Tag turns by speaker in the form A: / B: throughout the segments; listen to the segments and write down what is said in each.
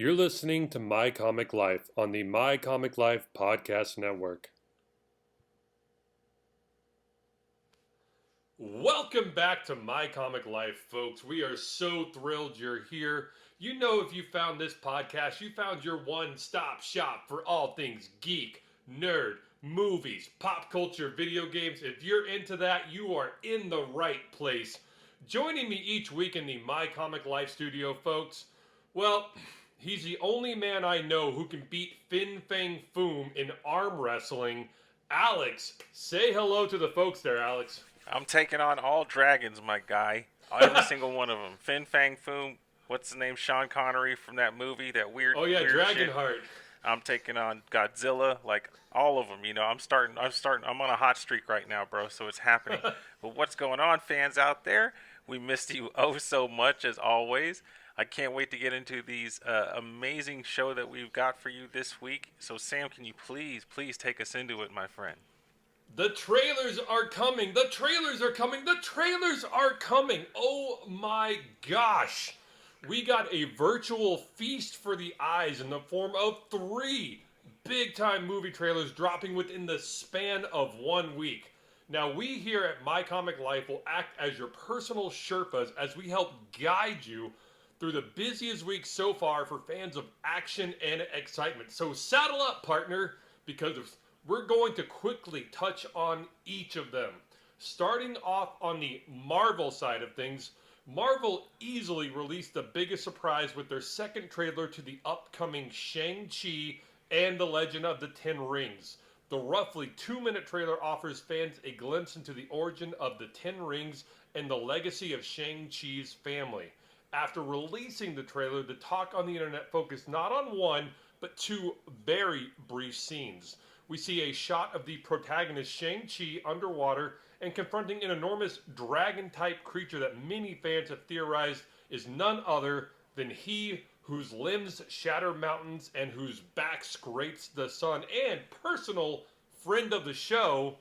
A: You're listening to My Comic Life on the My Comic Life Podcast Network. Welcome back to My Comic Life, folks. We are so thrilled you're here. You know, if you found this podcast, you found your one-stop shop for all things geek, nerd, movies, pop culture, video games. If you're into that, you are in the right place. Joining me each week in the My Comic Life studio, folks, well, he's the only man I know who can beat Fang Foom in arm wrestling. Alex, say hello to the folks there, Alex.
B: I'm taking on all dragons, my guy. Every single one of them. Fang Foom. What's his name? Sean Connery from that movie, that weird.
A: Oh yeah,
B: weird
A: Dragonheart.
B: Shit. I'm taking on Godzilla, like all of them. You know, I'm on a hot streak right now, bro. So it's happening. But what's going on, fans out there? We missed you oh so much as always. I can't wait to get into these amazing show that we've got for you this week. So Sam, can you please take us into it, my friend?
A: The trailers are coming. The trailers are coming. The trailers are coming. Oh my gosh. We got a virtual feast for the eyes in the form of 3 big-time movie trailers dropping within the span of 1 week. Now, we here at My Comic Life will act as your personal Sherpas as we help guide you through the busiest week so far for fans of action and excitement. So saddle up, partner, because we're going to quickly touch on each of them. Starting off on the Marvel side of things, Marvel easily released the biggest surprise with their second trailer to the upcoming Shang-Chi and the Legend of the Ten Rings. The roughly 2-minute trailer offers fans a glimpse into the origin of the Ten Rings and the legacy of Shang-Chi's family. After releasing the trailer, the talk on the internet focused not on one, but 2 very brief scenes. We see a shot of the protagonist Shang-Chi underwater and confronting an enormous dragon-type creature that many fans have theorized is none other than he whose limbs shatter mountains and whose back scrapes the sun, and personal friend of the show,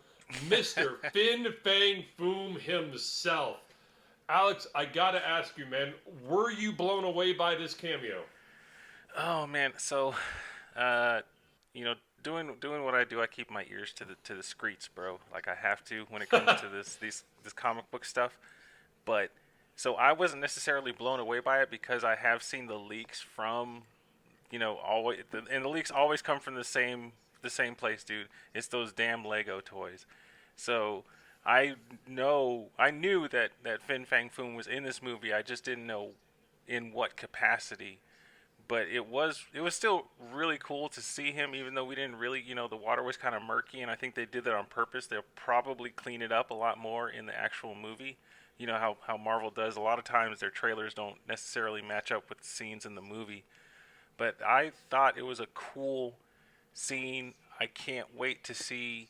A: Mr. Fang Foom himself. Alex, I gotta ask you, man, were you blown away by this cameo?
B: Oh man, so you know, doing what I do, I keep my ears to the streets, bro. Like I have to when it comes to this comic book stuff. But so I wasn't necessarily blown away by it because I have seen the leaks from, and the leaks always come from the same place, dude. It's those damn Lego toys. So I knew that Fang Foom was in this movie. I just didn't know in what capacity. But it was still really cool to see him, even though we didn't really, the water was kind of murky, and I think they did that on purpose. They'll probably clean it up a lot more in the actual movie. You know how Marvel does. A lot of times their trailers don't necessarily match up with the scenes in the movie. But I thought it was a cool scene. I can't wait to see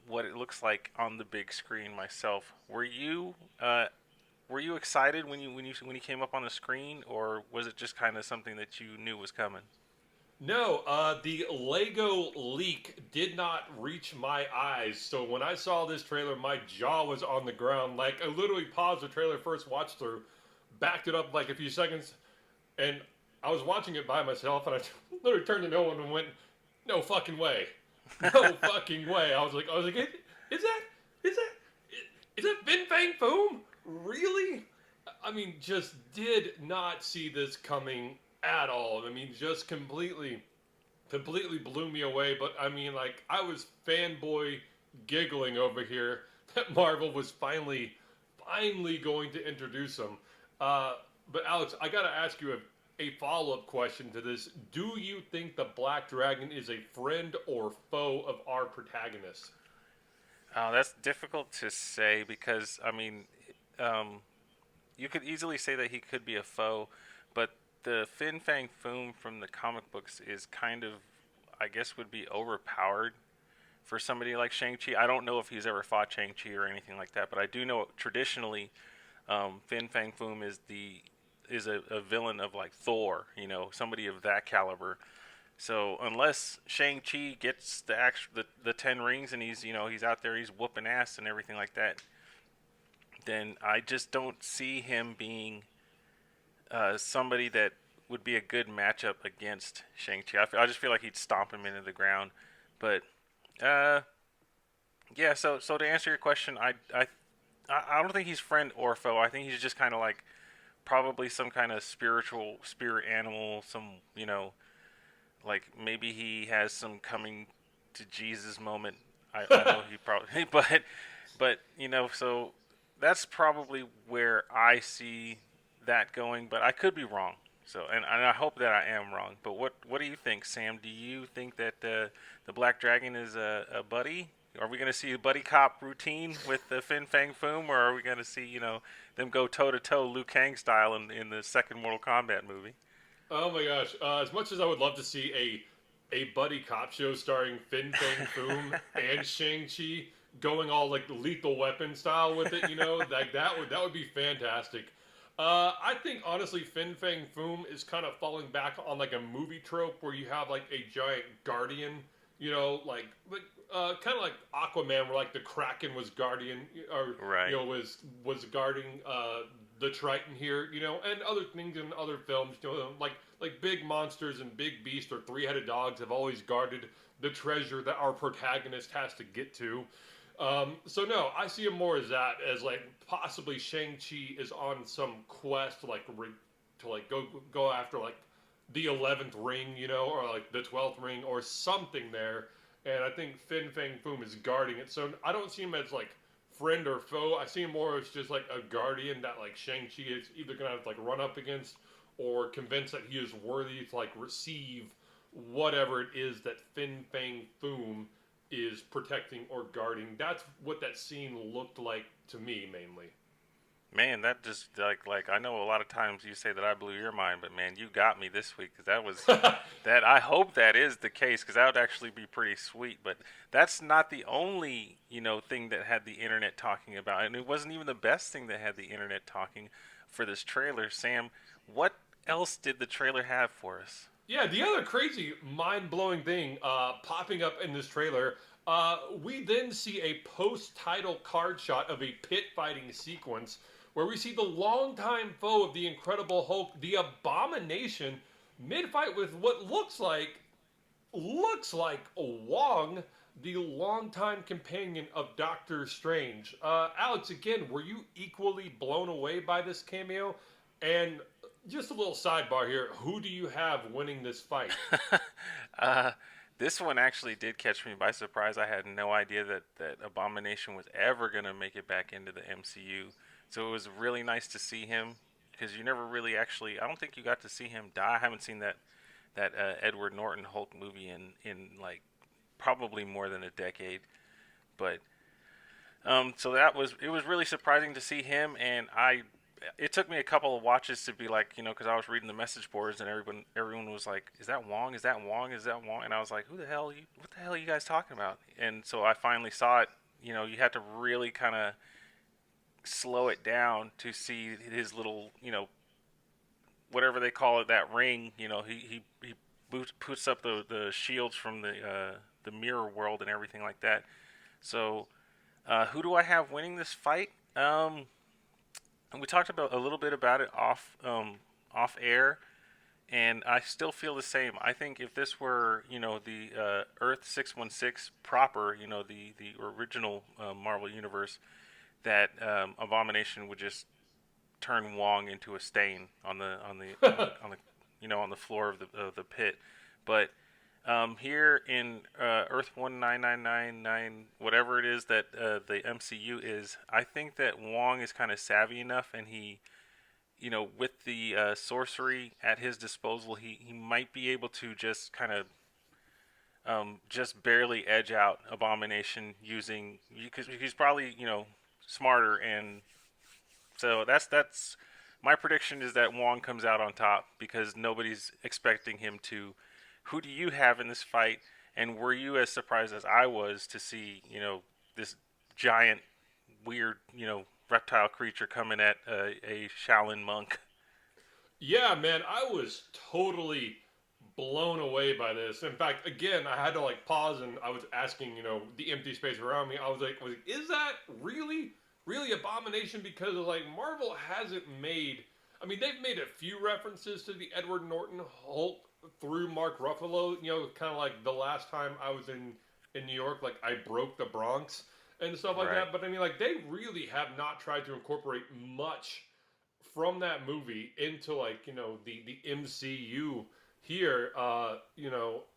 B: what it looks like on the big screen myself. Were you excited when you came up on the screen, or was it just kind of something that you knew was coming?
A: No, the Lego leak did not reach my eyes. So when I saw this trailer, my jaw was on the ground. Like, I literally paused the trailer first watch through, backed it up like a few seconds, and I was watching it by myself, and I literally turned to no one and went, "No fucking way, no fucking way." I was like, is that Fang Foom? Really? I mean, just did not see this coming at all. I mean, just completely blew me away. But I mean, like, I was fanboy giggling over here that Marvel was finally going to introduce him. But Alex, I gotta ask you a follow-up question to this. Do you think the Black Dragon is a friend or foe of our protagonist?
B: That's difficult to say because, I mean, you could easily say that he could be a foe, but the Fang Foom from the comic books is kind of, I guess, would be overpowered for somebody like Shang-Chi. I don't know if he's ever fought Shang-Chi or anything like that, but I do know traditionally Fang Foom is a villain of like Thor, somebody of that caliber. So unless Shang-Chi gets the 10 rings and he's out there, he's whooping ass and everything like that, then I just don't see him being somebody that would be a good matchup against Shang-Chi. I just feel like he'd stomp him into the ground. But uh, yeah. So to answer your question, I don't think he's friend or foe. I think he's just kind of like probably some kind of spiritual spirit animal. Some like maybe he has some coming to Jesus moment. I know he probably, but so that's probably where I see that going. But I could be wrong. So and I hope that I am wrong. But what do you think, Sam? Do you think that the Black Dragon is a buddy? Are we going to see a buddy cop routine with the Fang Foom, or are we going to see them go toe to toe Liu Kang style in the second Mortal Kombat movie?
A: Oh my gosh! As much as I would love to see a buddy cop show starring Fang Foom and Shang Chi going all like Lethal Weapon style with it, like that would be fantastic. I think honestly, Fang Foom is kind of falling back on like a movie trope where you have like a giant guardian, like kind of like Aquaman, where like the Kraken was guardian or
B: Right.
A: was guarding the Triton here, and other things in other films, like big monsters and big beasts or three-headed dogs have always guarded the treasure that our protagonist has to get to. So no, I see him more as that, as like possibly Shang-Chi is on some quest to like go after like the 11th ring, or like the 12th ring or something there. And I think Fang Foom is guarding it. So I don't see him as like friend or foe. I see him more as just like a guardian that like Shang-Chi is either gonna have to like run up against or convince that he is worthy to like receive whatever it is that Fang Foom is protecting or guarding. That's what that scene looked like to me mainly.
B: Man, that just like I know a lot of times you say that I blew your mind, but man, you got me this week because that was that. I hope that is the case because that would actually be pretty sweet. But that's not the only thing that had the internet talking about, and it wasn't even the best thing that had the internet talking for this trailer. Sam, what else did the trailer have for us?
A: Yeah, the other crazy, mind-blowing thing popping up in this trailer, we then see a post-title card shot of a pit fighting sequence where we see the longtime foe of the Incredible Hulk, the Abomination, mid-fight with what looks like Wong, the longtime companion of Doctor Strange. Alex, again, were you equally blown away by this cameo? And just a little sidebar here. Who do you have winning this fight?
B: uh, this one actually did catch me by surprise. I had no idea that Abomination was ever going to make it back into the MCU. So it was really nice to see him because you never really actually, I don't think you got to see him die. I haven't seen that Edward Norton Hulk movie in like probably more than a decade. But so it was really surprising to see him, and it took me a couple of watches to be like, because I was reading the message boards and everyone was like, "Is that Wong? Is that Wong? Is that Wong?" And I was like, "What the hell are you guys talking about?" And so I finally saw it. You had to really kind of slow it down to see his little, whatever they call it, that ring. He puts up the shields from the mirror world and everything like that. So, who do I have winning this fight? And we talked about a little bit about it off air, and I still feel the same. I think if this were the Earth 616 proper, the original Marvel universe, that Abomination would just turn Wong into a stain on the on the floor of the pit. But here in Earth 19999, whatever it is that the MCU is, I think that Wong is kind of savvy enough, and he, with the sorcery at his disposal, he might be able to just kind of just barely edge out Abomination using, because he's probably smarter, and so that's my prediction is that Wong comes out on top because nobody's expecting him to. Who do you have in this fight? And were you as surprised as I was to see, this giant, weird, reptile creature coming at a Shaolin monk?
A: Yeah, man, I was totally blown away by this. In fact, again, I had to like pause and I was asking, the empty space around me. I was like, is that really Abomination? Because like Marvel hasn't made I mean, they've made a few references to the Edward Norton Hulk through Mark Ruffalo. You know, kind of like the last time I was in New York, like I broke the Bronx and stuff like
B: Right.
A: that. But I mean, like they really have not tried to incorporate much from that movie into like the MCU here.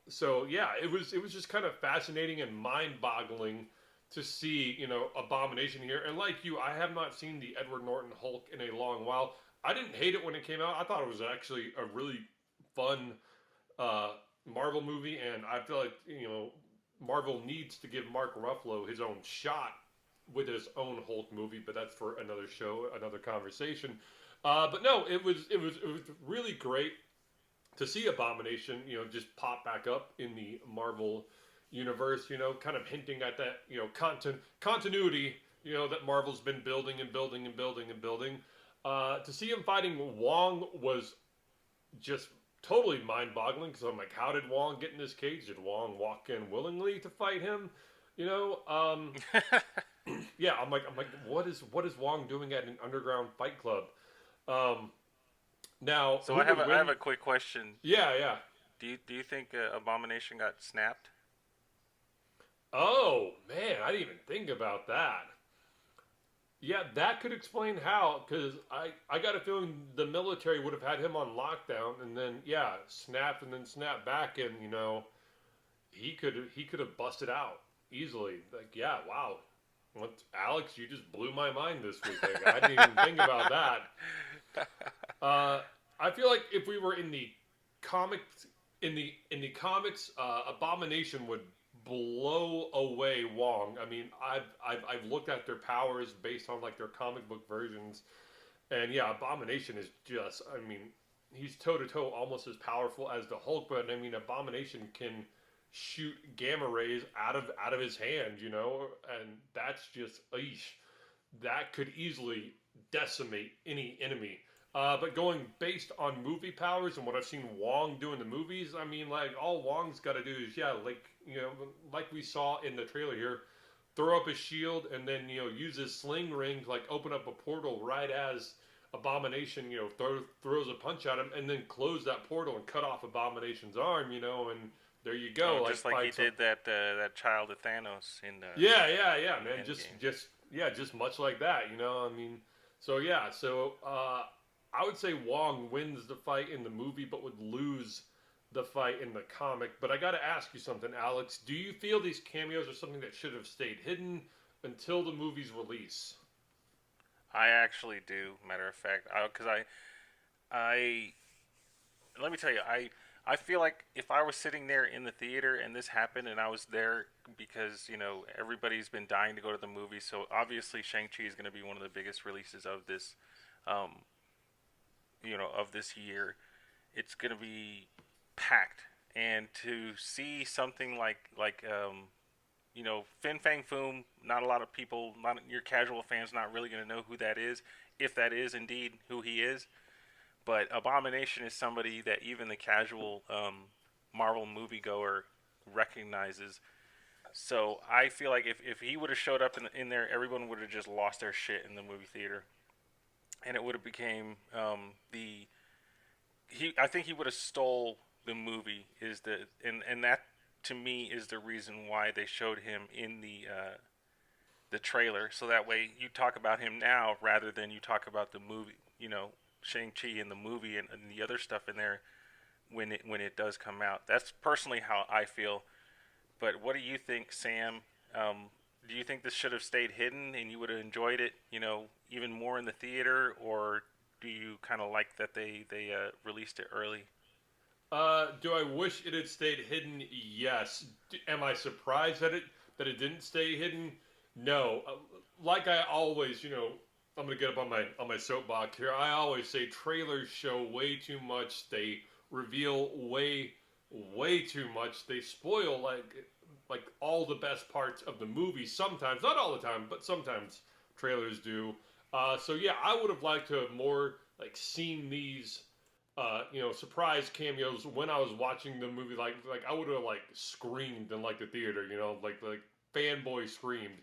A: So yeah, it was just kind of fascinating and mind boggling to see Abomination here. And like you, I have not seen the Edward Norton Hulk in a long while. I didn't hate it when it came out. I thought it was actually a really fun uh, Marvel movie, and I feel like Marvel needs to give Mark Ruffalo his own shot with his own Hulk movie, but that's for another show, another conversation. But no, it was really great to see Abomination, just pop back up in the Marvel universe, kind of hinting at that, continuity, that Marvel's been building and building and building and building. To see him fighting Wong was just totally mind-boggling because I'm like, how did Wong get in this cage? Did Wong walk in willingly to fight him? You know, um, yeah, I'm like, what is Wong doing at an underground fight club? Um, Now,
B: So
A: who would
B: I have
A: win?
B: a quick question.
A: Yeah, yeah.
B: Do you think Abomination got snapped?
A: Oh man, I didn't even think about that. Yeah, that could explain how. Because I got a feeling the military would have had him on lockdown, and then yeah, snapped and then snapped back, and he could have busted out easily. Like yeah, wow. What, Alex, you just blew my mind this week. Like, I didn't even think about that. Uh, I feel like if we were in the comics, in the comics, Abomination would blow away Wong. I mean, I've looked at their powers based on like their comic book versions, and yeah, Abomination is just. I mean, he's toe to toe almost as powerful as the Hulk, but I mean, Abomination can shoot gamma rays out of his hand, and that's just, eesh, that could easily decimate any enemy. But going based on movie powers and what I've seen Wong do in the movies, I mean, like all Wong's got to do is, yeah, like we saw in the trailer here, throw up his shield and then use his sling ring to like open up a portal right as Abomination throws a punch at him, and then close that portal and cut off Abomination's arm, and there you
B: Oh,
A: go, like
B: just like he
A: fights.
B: did that child of Thanos
A: Yeah, yeah, yeah,
B: in
A: man. Just,
B: Endgame.
A: just, yeah, just much like that. I mean, so yeah, I would say Wong wins the fight in the movie, but would lose the fight in the comic. But I got to ask you something, Alex. Do you feel these cameos are something that should have stayed hidden until the movie's release?
B: I actually do. Matter of fact, because I let me tell you, I feel like if I was sitting there in the theater and this happened and I was there because everybody's been dying to go to the movie, so obviously Shang-Chi is going to be one of the biggest releases of this, um, of this year. It's going to be packed, and to see something like Fin Fang Foom, not a lot of people, not your casual fans, not really going to know who that is, if that is indeed who he is. But Abomination is somebody that even the casual Marvel moviegoer recognizes. So I feel like if he would have showed up in there, everyone would have just lost their shit in the movie theater, and it would have became the he. I think he would have stole the movie. Is the and that to me is the reason why they showed him in the trailer, so that way you talk about him now rather than you talk about the movie. Shang-Chi in the movie and the other stuff in there when it does come out. That's personally how I feel. But what do you think, Sam? Do you think this should have stayed hidden and you would have enjoyed it, even more in the theater, or do you kind of like that they released it early?
A: Do I wish it had stayed hidden? Yes. Am I surprised that it didn't stay hidden? No. Like I always, I'm gonna get up on my soapbox here. I always say trailers show way too much. They reveal way too much. They spoil like all the best parts of the movie. Sometimes, not all the time, but sometimes trailers do. So yeah, I would have liked to have more like seen these surprise cameos when I was watching the movie. Like I would have like screamed in like the theater, like fanboy screamed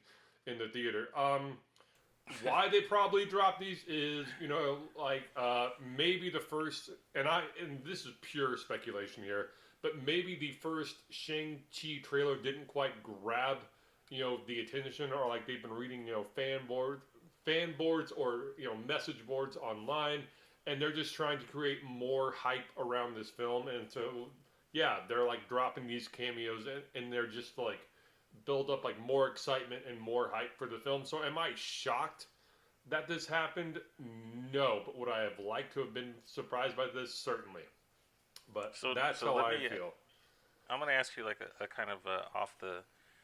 A: in the theater. why they probably dropped these is, like maybe the first, and this is pure speculation here, but maybe the first Shang-Chi trailer didn't quite grab, the attention, or like they've been reading, fan boards or message boards online, and they're just trying to create more hype around this film, and so yeah, they're like dropping these cameos, and they're just like build up like more excitement and more hype for the film. So am I shocked that this happened? No, but would I have liked to have been surprised by this? Certainly. But that's how I feel.
B: I'm going to ask you like a kind of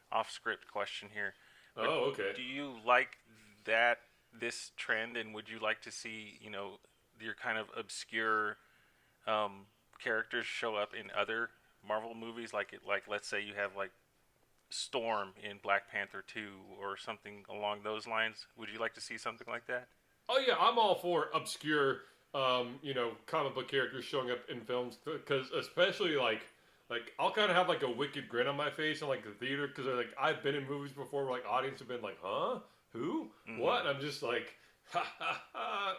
B: off script question here. But
A: Oh, okay.
B: do you like that this trend, and would you like to see your kind of obscure characters show up in other Marvel movies? Like let's say you have like Storm in Black Panther 2 or something along those lines. Would you like to see something like that?
A: Oh yeah, I'm all for obscure, comic book characters showing up in films, because especially like I'll kind of have like a wicked grin on my face in like the theater, because like I've been in movies before where like audience have been like, huh, who, what? And I'm just like, ha ha ha,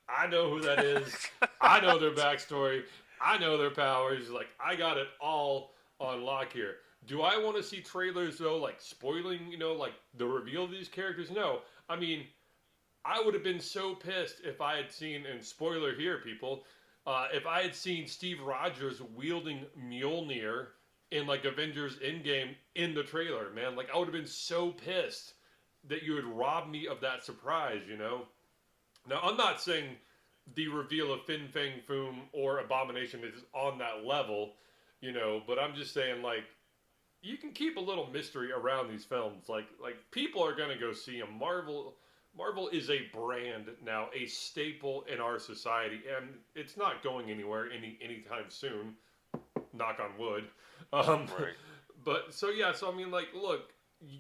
A: I know who that is. I know their backstory. I know their powers. Like I got it all on lock here. Do I want to see trailers though, like spoiling, like the reveal of these characters? No. I mean, I would have been so pissed if I had seen, and spoiler here, people, if I had seen Steve Rogers wielding Mjolnir in like Avengers Endgame in the trailer, man. Like I would have been so pissed that you would rob me of that surprise. Now I'm not saying the reveal of Fang Foom or Abomination is on that level, but I'm just saying like, you can keep a little mystery around these films. Like people are gonna go see them. Marvel is a brand now, a staple in our society, and it's not going anywhere anytime soon. Knock on wood.
B: Right.
A: But so yeah, so I mean, like, look,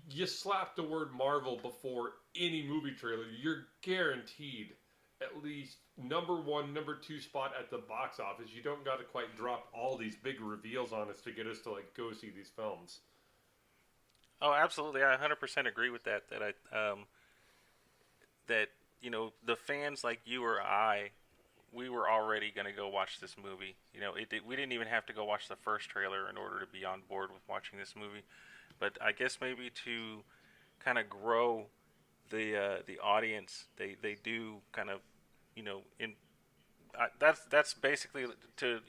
A: you slap the word Marvel before any movie trailer, you're guaranteed at least number one, number two spot at the box office. You don't got to quite drop all these big reveals on us to get us to like go see these films.
B: Oh, absolutely. I 100% agree with that. That the fans like you or I, we were already going to go watch this movie. We didn't even have to go watch the first trailer in order to be on board with watching this movie. But I guess maybe to kind of grow the audience, they do kind of in that's basically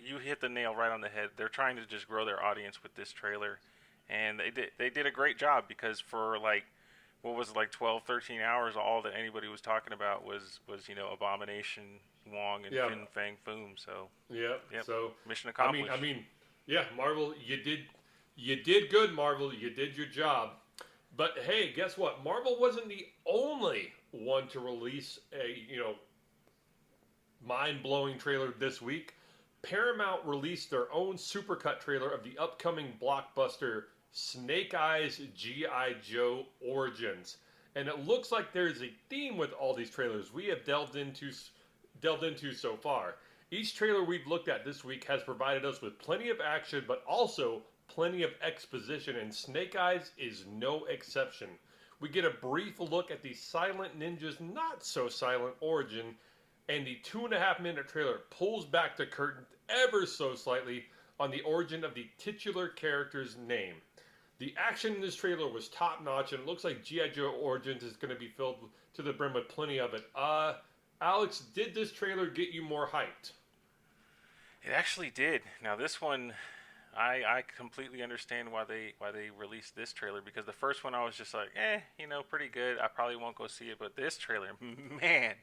B: you hit the nail right on the head. They're trying to just grow their audience with this trailer, and they did a great job, because for like what was it, like 12, 13 hours, all that anybody was talking about was Abomination, Wong, and
A: Yeah.
B: Fang Foom. So
A: Yeah.
B: yep,
A: So
B: mission accomplished.
A: I mean, yeah, Marvel, you did good, Marvel. You did your job. But hey, guess what? Marvel wasn't the only one to release a mind-blowing trailer this week. Paramount released their own supercut trailer of the upcoming blockbuster Snake Eyes G.I. Joe Origins. And it looks like there's a theme with all these trailers we have delved into so far. Each trailer we've looked at this week has provided us with plenty of action, but also plenty of exposition, and Snake Eyes is no exception. We get a brief look at the Silent Ninja's not-so-silent origin, and the 2.5-minute trailer pulls back the curtain ever so slightly on the origin of the titular character's name. The action in this trailer was top-notch, and it looks like G.I. Joe Origins is going to be filled to the brim with plenty of it. Alex, did this trailer get you more hyped?
B: It actually did. Now this one, I completely understand why they released this trailer, because the first one I was just like, pretty good. I probably won't go see it, but this trailer, man,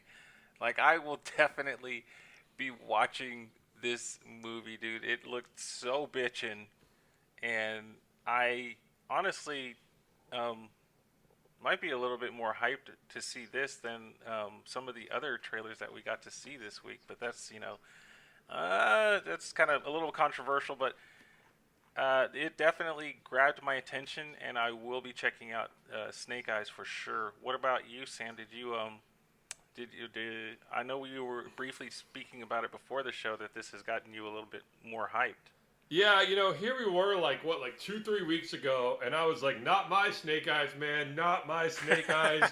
B: like I will definitely be watching this movie, dude. It looked so bitchin', and I honestly might be a little bit more hyped to see this than some of the other trailers that we got to see this week. But that's that's kind of a little controversial, but it definitely grabbed my attention, and I will be checking out Snake Eyes for sure. What about you, Sam? Did you I know you were briefly speaking about it before the show, that this has gotten you a little bit more hyped.
A: Yeah, here we were like 2-3 weeks ago, and I was like, not my Snake Eyes, man, not my Snake Eyes.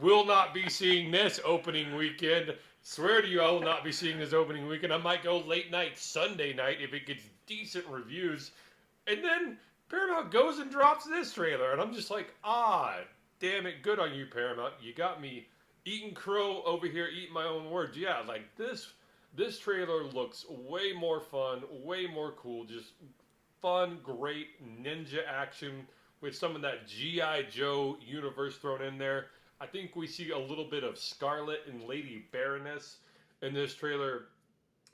A: Will not be seeing this opening weekend. Swear to you, I will not be seeing this opening weekend. I might go late night Sunday night if it gets decent reviews. And then Paramount goes and drops this trailer, and I'm just like, damn it, good on you, Paramount. You got me eating crow over here, eating my own words. Yeah, like this trailer looks way more fun, way more cool, just fun, great ninja action with some of that G.I. Joe universe thrown in there. I think we see a little bit of Scarlet and Lady Baroness in this trailer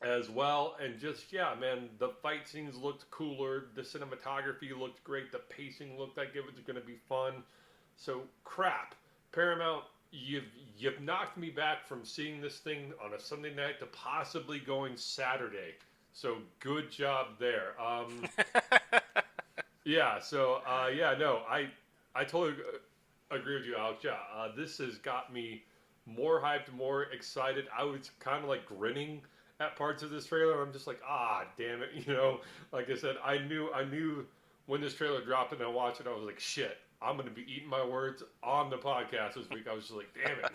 A: as well. And just, yeah, man, the fight scenes looked cooler. The cinematography looked great. The pacing looked like it was going to be fun. So, crap. Paramount, you've knocked me back from seeing this thing on a Sunday night to possibly going Saturday. So, good job there. Yeah, so, yeah, no, I totally agree with you, Alex. Yeah, this has got me more hyped, more excited. I was kind of like grinning at parts of this trailer. I'm just like, damn it, Like I said, I knew when this trailer dropped and I watched it, I was like, shit, I'm gonna be eating my words on the podcast this week. I was just like, damn it.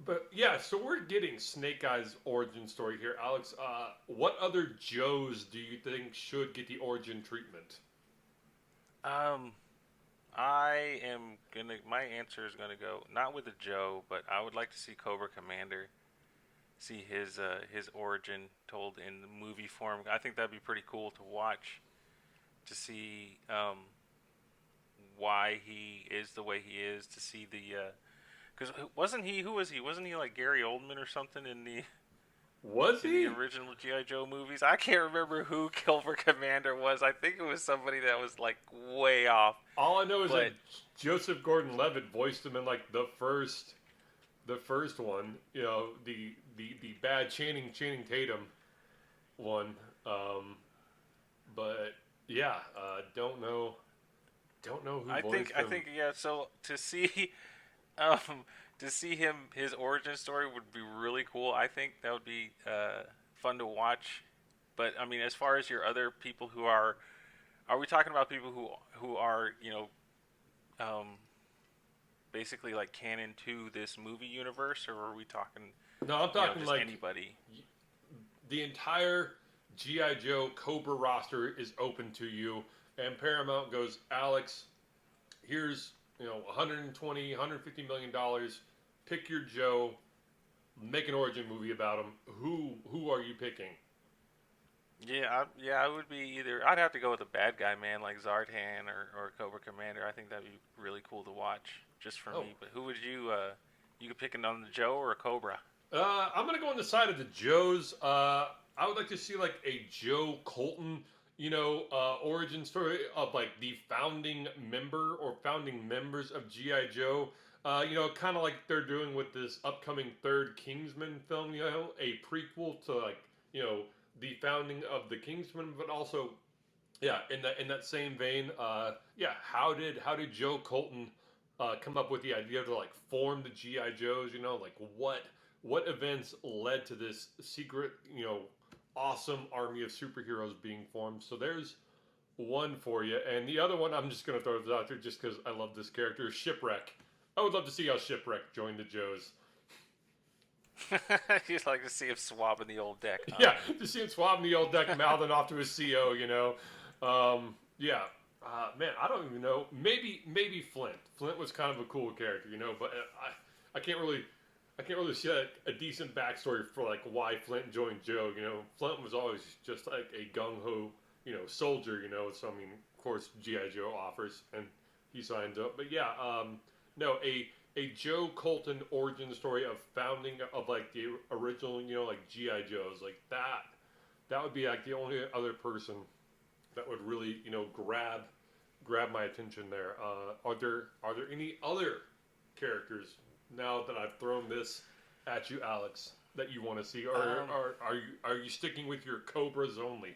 A: But yeah, so we're getting Snake Eyes' origin story here, Alex. What other Joes do you think should get the origin treatment?
B: Um, my answer is gonna go not with a Joe, but I would like to see Cobra Commander see his origin told in the movie form. I think that'd be pretty cool to watch, to see why he is the way he is, to see the because wasn't he who was he wasn't he like Gary Oldman or something in the
A: Was
B: in the
A: he?
B: original GI Joe movies? I can't remember who Cobra Commander was. I think it was somebody that was like way off.
A: All I know is that
B: But
A: Joseph Gordon-Levitt voiced him in like the first one. The bad Channing Tatum one. Um, but yeah, don't know who
B: I
A: voiced
B: think I
A: him.
B: think yeah. So um, to see his origin story would be really cool. I think that would be fun to watch. But I mean, as far as your other people who are we talking about people who are um, basically like canon to this movie universe, or are we talking
A: No, I'm talking
B: just
A: like
B: anybody?
A: the entire GI Joe Cobra roster is open to you, and Paramount goes, Alex, here's 120, 150 million dollars. Pick your Joe, make an origin movie about him. Who are you picking?
B: Yeah, I would be either. I'd have to go with a bad guy, man, like Zartan or Cobra Commander. I think that'd be really cool to watch, just for
A: Oh,
B: me. But who would you? You could pick on the Joe or a Cobra.
A: I'm gonna go on the side of the Joes. I would like to see like a Joe Colton, origin story of like the founding member or founding members of GI Joe. Kind of like they're doing with this upcoming third Kingsman film. A prequel to like you know the founding of the Kingsman, but also yeah, in that same vein, yeah. How did Joe Colton come up with the idea to like form the GI Joes? Like what events led to this secret, awesome army of superheroes being formed? So there's one for you, and the other one I'm just gonna throw this out there just because I love this character, Shipwreck. I would love to see how Shipwreck joined the Joes.
B: You'd like to see him swabbing the old deck, huh?
A: Yeah, to see him swabbing the old deck, mouthing off to his CO. Yeah. Man, I don't even know. Maybe Flint. Flint was kind of a cool character, but I can't really see a decent backstory for like why Flint joined Joe. Flint was always just like a gung ho, soldier. So I mean, of course, GI Joe offers and he signs up. But yeah, no, a Joe Colton origin story of founding of like the original, like GI Joes, like that. That would be like the only other person that would really, grab my attention there. Are there any other characters now that I've thrown this at you, Alex, that you want to see, or
B: Um,
A: are you sticking with your Cobras only?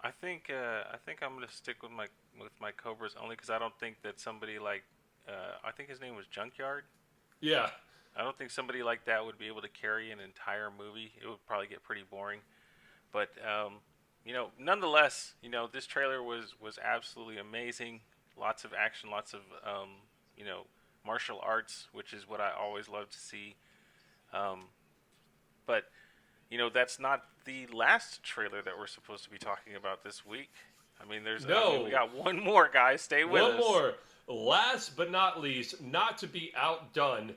B: I think I'm gonna stick with my Cobras only because I don't think that somebody like I think his name was Junkyard.
A: Yeah,
B: I don't think somebody like that would be able to carry an entire movie. It would probably get pretty boring. But nonetheless, this trailer was absolutely amazing. Lots of action, lots of you know, martial arts, which is what I always love to see. Um, but that's not the last trailer that we're supposed to be talking about this week. We
A: No,
B: got one more, guys. Stay with
A: one
B: us.
A: more. Last but not least, not to be outdone,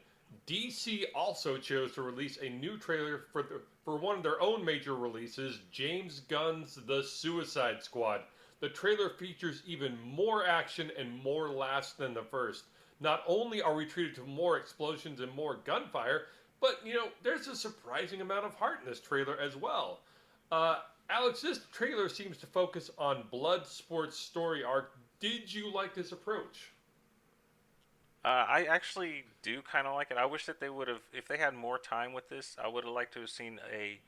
A: DC also chose to release a new trailer for one of their own major releases, James Gunn's The Suicide Squad. The trailer features even more action and more laughs than the first. Not only are we treated to more explosions and more gunfire, but there's a surprising amount of heart in this trailer as well. Uh, Alex, this trailer seems to focus on Bloodsport's story arc. Did you like this approach?
B: I actually do kind of like it. I wish that they would have, if they had more time with this, I would have liked to have seen a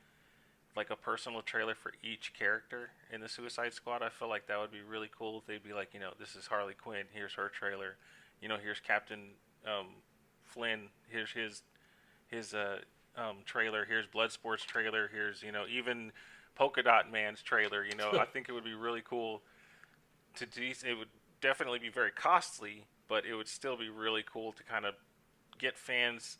B: personal trailer for each character in the Suicide Squad. I feel like that would be really cool if they'd be like, this is Harley Quinn. Here's her trailer. Here's Captain Flynn. Here's his trailer. Here's Bloodsport's trailer. Here's even Polka Dot Man's trailer. I think it would be really cool to do. It would definitely be very costly, but it would still be really cool to kind of get fans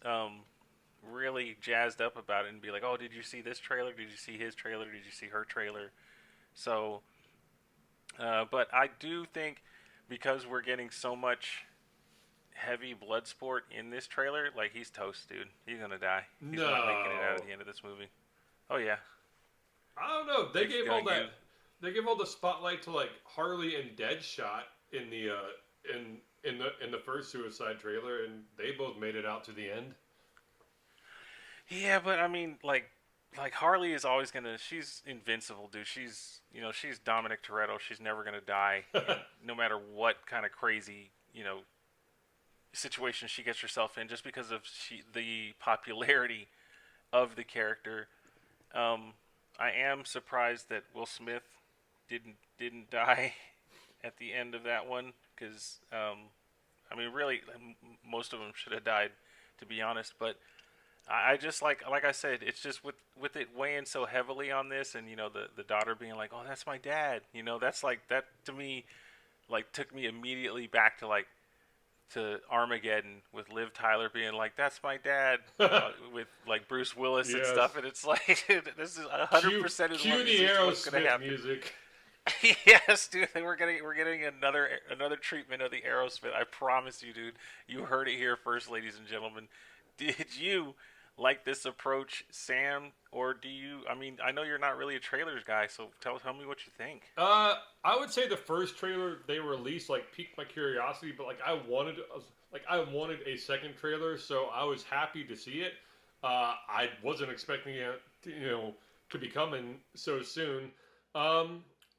B: really jazzed up about it and be like, oh, did you see this trailer? Did you see his trailer? Did you see her trailer? So, but I do think because we're getting so much heavy blood sport in this trailer, like, he's toast, dude. He's gonna die. He's not making it out at the end of this movie. Oh yeah.
A: I don't know. They gave all the spotlight to like Harley and Deadshot in the in the first Suicide trailer, and they both made it out to the end.
B: Yeah, but I mean, like Harley is always gonna. She's invincible, dude. She's Dominic Toretto. She's never gonna die, no matter what kind of crazy situation she gets herself in, just because of the popularity of the character. I am surprised that Will Smith didn't die at the end of that one, because really, most of them should have died, to be honest. But I just like I said, it's just with it weighing so heavily on this, and the daughter being like, oh, that's my dad. That's like, that to me, like, took me immediately back to Armageddon, with Liv Tyler being like, that's my dad, with like Bruce Willis and stuff, and it's like, this is 100% is
A: Cue the
B: what's going to
A: Aerosmith
B: happen.
A: music.
B: Yes, dude, we're getting another treatment of the Aerosmith. I promise you, dude. You heard it here first, ladies and gentlemen. Did you like this approach, Sam, or do you? I mean, I know you're not really a trailers guy, so tell me what you think.
A: I would say the first trailer they released like piqued my curiosity, but I wanted a second trailer, so I was happy to see it. I wasn't expecting it, to be coming so soon.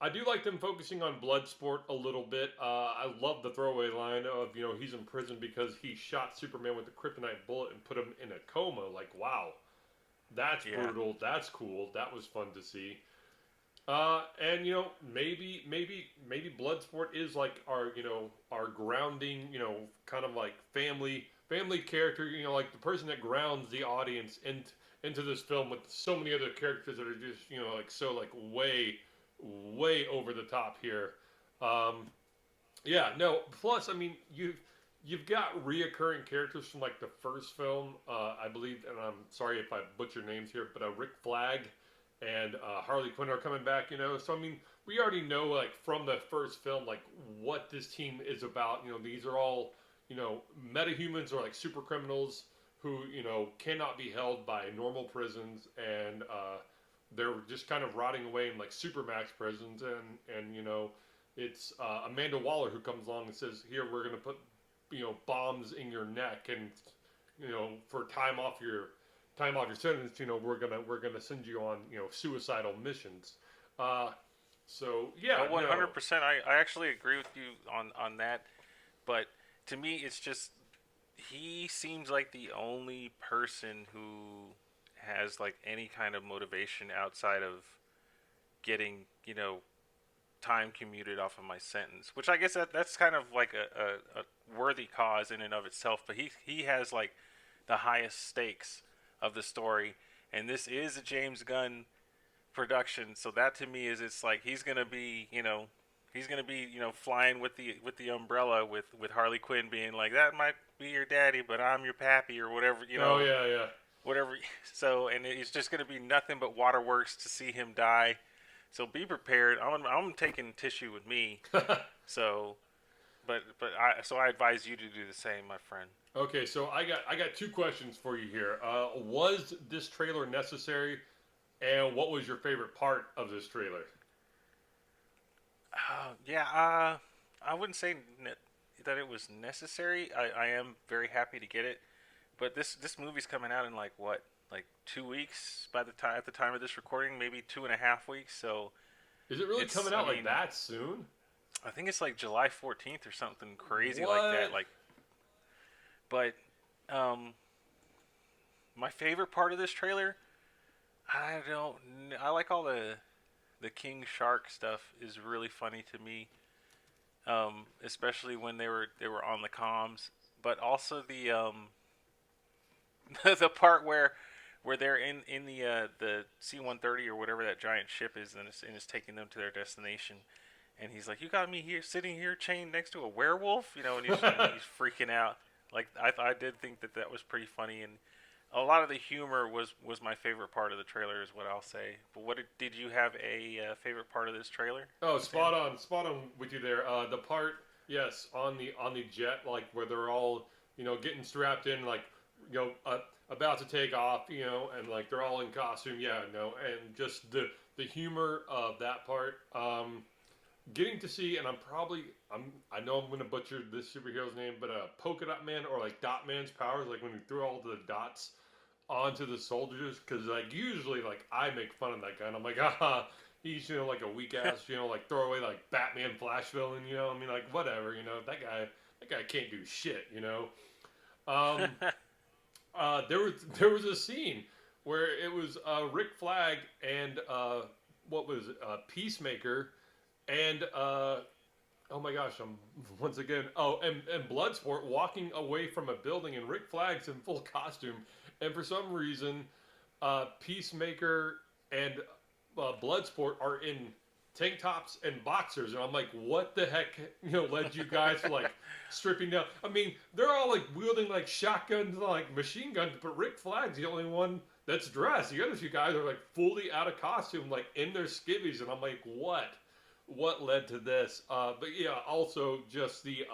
A: I do like them focusing on Bloodsport a little bit. I love the throwaway line of, he's in prison because he shot Superman with a kryptonite bullet and put him in a coma. Like, wow, that's brutal. That's cool. That was fun to see. And maybe Bloodsport is like our grounding, kind of like family character. Like the person that grounds the audience into this film with so many other characters that are just like way over the top here. Plus, I mean, you've got reoccurring characters from like the first film. I believe, and I'm sorry if I butcher names here, but Rick Flag and Harley Quinn are coming back. So I mean, we already know like from the first film like what this team is about. These are all metahumans or like super criminals who cannot be held by normal prisons, and they're just kind of rotting away in like supermax prisons, and it's Amanda Waller who comes along and says, here, we're going to put bombs in your neck, and for time off your sentence, we're gonna send you on suicidal missions. So yeah,
B: 100%. I actually agree with you on that, but to me, it's just, he seems like the only person who has like any kind of motivation outside of getting time commuted off of my sentence, which I guess that's kind of like a worthy cause in and of itself. But he has like the highest stakes of the story, and this is a James Gunn production, so that to me is, it's like he's gonna be flying with the umbrella with Harley Quinn being like, that be your daddy, but I'm your pappy or whatever,
A: Oh yeah, yeah.
B: whatever. So, and it's just gonna be nothing but waterworks to see him die. So be prepared. I'm taking tissue with me. So, I advise you to do the same, my friend.
A: Okay, so I got two questions for you here. Was this trailer necessary, and what was your favorite part of this trailer?
B: Yeah, I wouldn't say that it was necessary. I am very happy to get it, but this movie's coming out in like what, like 2 weeks by the time at the time of this recording, maybe 2.5 weeks. So
A: Is it really
B: it's,
A: coming
B: I
A: out like
B: mean,
A: that soon?
B: I think it's like July 14th or something crazy like that.
A: What?
B: Like, but um, my favorite part of this trailer, I don't, I like all the King Shark stuff is really funny to me. Especially when they were on the comms, but also the the part where they're in the C-130 or whatever that giant ship is, and it's taking them to their destination, and he's like, "You got me here, sitting here, chained next to a werewolf," and he's freaking out. Like I did think that was pretty funny, and a lot of the humor was my favorite part of the trailer, is what I'll say. But did you have a favorite part of this trailer,
A: Oh,
B: Sam?
A: spot on with you there. The part, yes, on the jet, like where they're all getting strapped in, like about to take off, and like they're all in costume. Yeah, no, and just the humor of that part. Getting to see, and I know I'm gonna butcher this superhero's name, but Polka Dot Man or like Dot Man's powers, like when he threw all the dots onto the soldiers, because like usually like I make fun of that guy, and I'm like, ah, he's like a weak ass, like throwaway like Batman Flash villain, I mean like whatever, that guy can't do shit, Um, there was a scene where it was Rick Flag and what was it, Peacemaker and oh my gosh, I'm once again. Oh, and Bloodsport walking away from a building, and Rick Flag's in full costume, and for some reason, Peacemaker and Bloodsport are in tank tops and boxers, and I'm like, what the heck, led you guys to like stripping down? I mean, they're all like wielding like shotguns, like machine guns, but Rick Flag's the only one that's dressed. The other two guys are like fully out of costume, like in their skivvies, and I'm like, what led to this? But yeah, also just the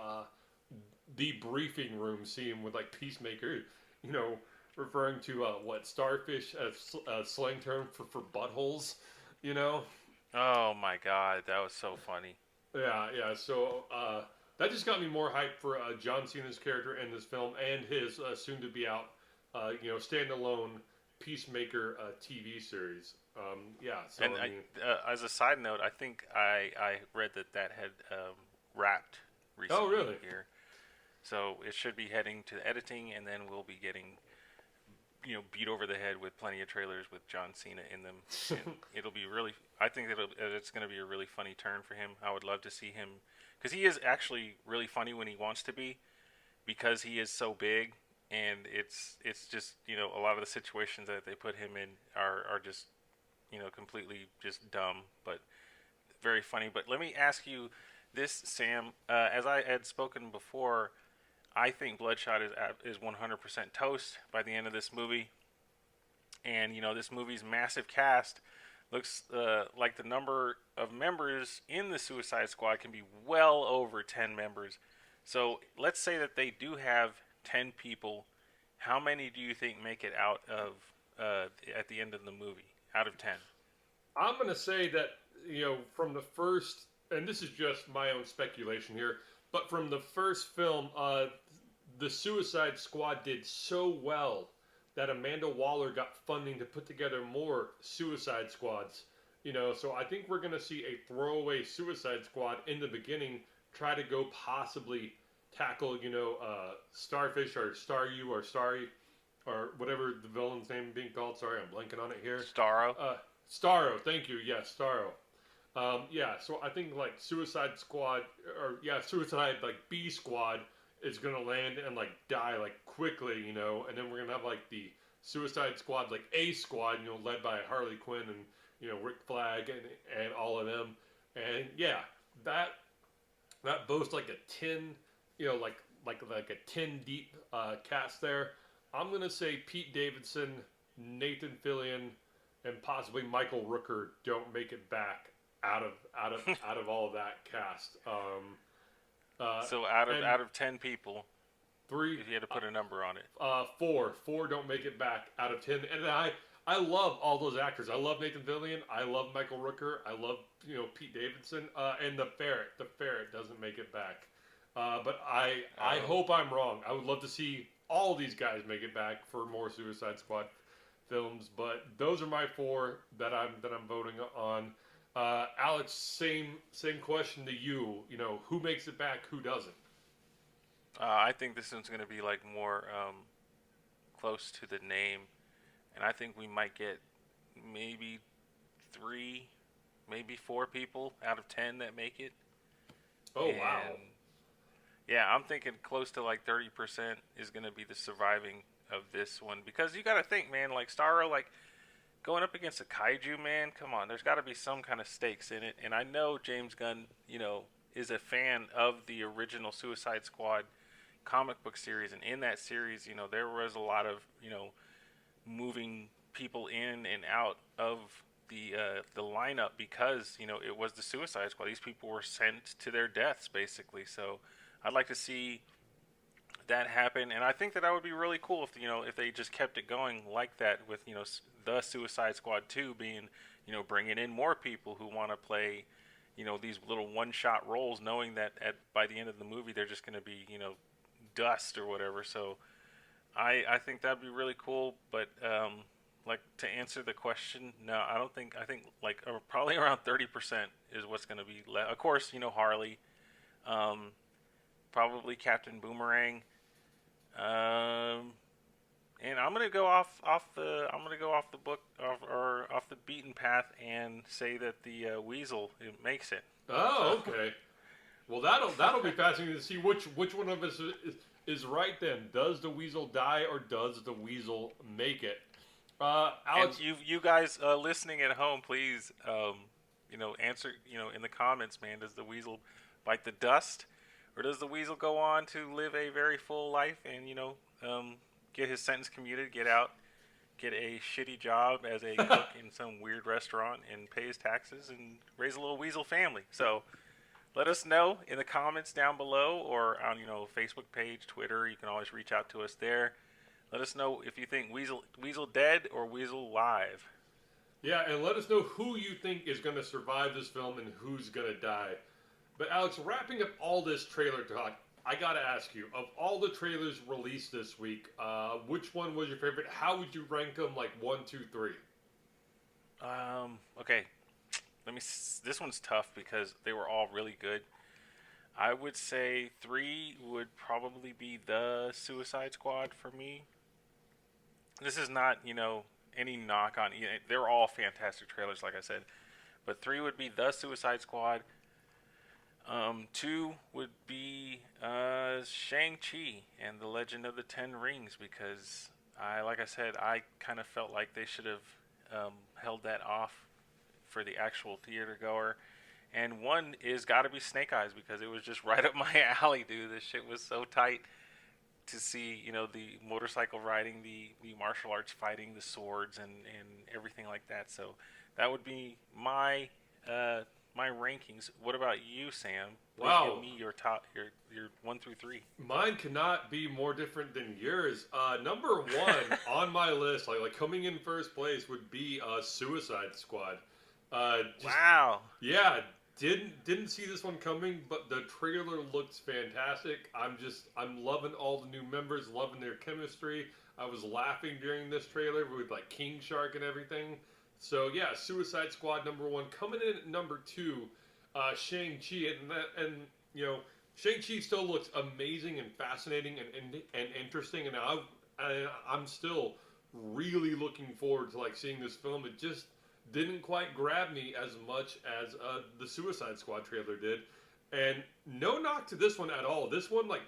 A: briefing room scene with like Peacemaker, you know, referring to what starfish as a slang term for buttholes, you know.
B: Oh my god, that was so funny.
A: Yeah, yeah. So that just got me more hyped for John Cena's character in this film and his soon to be out, standalone Peacemaker TV series. Yeah. So
B: And
A: I mean,
B: as a side note, I think I read that had wrapped
A: oh
B: recently
A: really?
B: here, so it should be heading to editing, and then we'll be getting beat over the head with plenty of trailers with John Cena in them, and it'll be really. I think that it's going to be a really funny turn for him. I would love to see him because he is actually really funny when he wants to be, because he is so big, and it's just a lot of the situations that they put him in are just completely just dumb, but very funny. But let me ask you this, Sam. As I had spoken before, I think Bloodshot is 100% toast by the end of this movie. And this movie's massive cast looks like the number of members in the Suicide Squad can be well over 10 members. So let's say that they do have 10 people. How many do you think make it out of at the end of the movie? Out of 10?
A: I'm going to say that, from the first, and this is just my own speculation here, but from the first film, the Suicide Squad did so well that Amanda Waller got funding to put together more Suicide Squads. So I think we're going to see a throwaway Suicide Squad in the beginning try to go possibly tackle, Starfish or Staryu or Starry or whatever the villain's name being called. Sorry, I'm blanking on it here.
B: Starro?
A: Starro, thank you. Yes, Starro. Yeah, so I think like Suicide Squad Suicide like B Squad is gonna land and like die like quickly, and then we're gonna have like the Suicide Squad like A Squad, led by Harley Quinn and Rick Flag and all of them, and yeah, that boasts like a 10, like like a 10 deep cast there. I'm gonna say Pete Davidson, Nathan Fillion, and possibly Michael Rooker don't make it back out of all of that cast.
B: So
A: And
B: out of 10 people,
A: three,
B: if you had to put a number on it.
A: four don't make it back out of 10. And I love all those actors. I love Nathan Fillion. I love Michael Rooker. I love Pete Davidson. And the ferret doesn't make it back. But I hope I'm wrong. I would love to see all these guys make it back for more Suicide Squad films. But those are my four that I'm voting on. Alex, same question to you. Who makes it back? Who doesn't?
B: I think this one's going to be like more close to the name, and I think we might get maybe 3, maybe 4 people out of 10 that make it.
A: Oh, wow.
B: Yeah, I'm thinking close to like 30% is going to be the surviving of this one, because you got to think, man, like Starro, like going up against a kaiju, man, come on, there's got to be some kind of stakes in it. And I know James Gunn, is a fan of the original Suicide Squad comic book series, and in that series, there was a lot of, moving people in and out of the lineup because, it was the Suicide Squad. These people were sent to their deaths, basically. So I'd like to see that happen, and I think that would be really cool if they just kept it going like that with, the Suicide Squad 2 being, bringing in more people who want to play, these little one-shot roles, knowing that by the end of the movie they're just going to be, dust or whatever. So I think that'd be really cool. But like, to answer the question, no, I don't think. I think like probably around 30% is what's going to be left. Of course, Harley, probably Captain Boomerang, and I'm gonna go off the book or off the beaten path and say that the Weasel makes it.
A: Oh, okay. Well, that'll be fascinating to see which one of us is right then. Does the Weasel die or does the Weasel make it? Alex,
B: and you guys listening at home, please, answer, in the comments, man. Does the Weasel bite the dust, or does the Weasel go on to live a very full life and get his sentence commuted, get out, get a shitty job as a cook in some weird restaurant, and pay his taxes and raise a little Weasel family? So let us know in the comments down below, or on Facebook page, Twitter. You can always reach out to us there. Let us know if you think Weasel dead or Weasel live.
A: Yeah, and let us know who you think is going to survive this film and who's going to die. But Alex, wrapping up all this trailer talk, I got to ask you, of all the trailers released this week, which one was your favorite? How would you rank them, like 1, 2, 3?
B: Okay. This one's tough because they were all really good. I would say 3 would probably be the Suicide Squad for me. This is not, any knock on, they're all fantastic trailers, like I said. But 3 would be the Suicide Squad. 2 would be Shang-Chi and the Legend of the Ten Rings, because like I said, I kind of felt like they should have held that off for the actual theater goer. And 1 is got to be Snake Eyes, because it was just right up my alley, dude. This shit was so tight to see, the motorcycle riding, the martial arts fighting, the swords, and everything like that. So that would be my rankings. What about you, Sam? Please
A: Wow.
B: give me your top, your 1 through 3.
A: Mine cannot be more different than yours. Number 1 on my list, like coming in first place, would be Suicide Squad.
B: Wow.
A: Yeah, didn't see this one coming, but the trailer looks fantastic. I'm loving all the new members, loving their chemistry. I was laughing during this trailer with like King Shark and everything. So yeah, Suicide Squad number 1. Coming in at number 2, Shang-Chi, and Shang-Chi still looks amazing and fascinating and interesting, and I'm still really looking forward to like seeing this film. It just didn't quite grab me as much as the Suicide Squad trailer did, and no knock to this one at all. This one like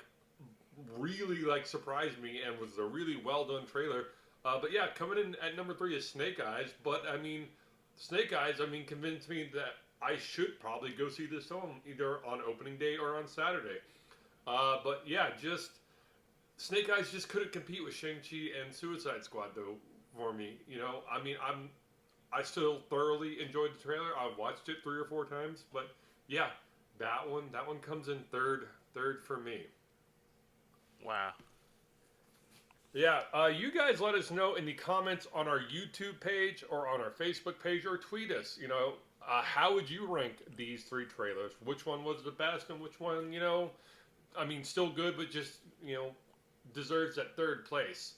A: really like surprised me and was a really well done trailer. But yeah, coming in at number 3 is Snake Eyes. But I mean, Snake Eyes, convinced me that I should probably go see this film either on opening day or on Saturday. But yeah, just Snake Eyes just couldn't compete with Shang-Chi and Suicide Squad though for me. I mean, I still thoroughly enjoyed the trailer. I've watched it 3 or 4 times, but yeah, that one comes in third for me.
B: Wow.
A: Yeah, you guys let us know in the comments on our YouTube page or on our Facebook page or tweet us. How would you rank these three trailers? Which one was the best and which one, I mean, still good, but just, deserves that third place.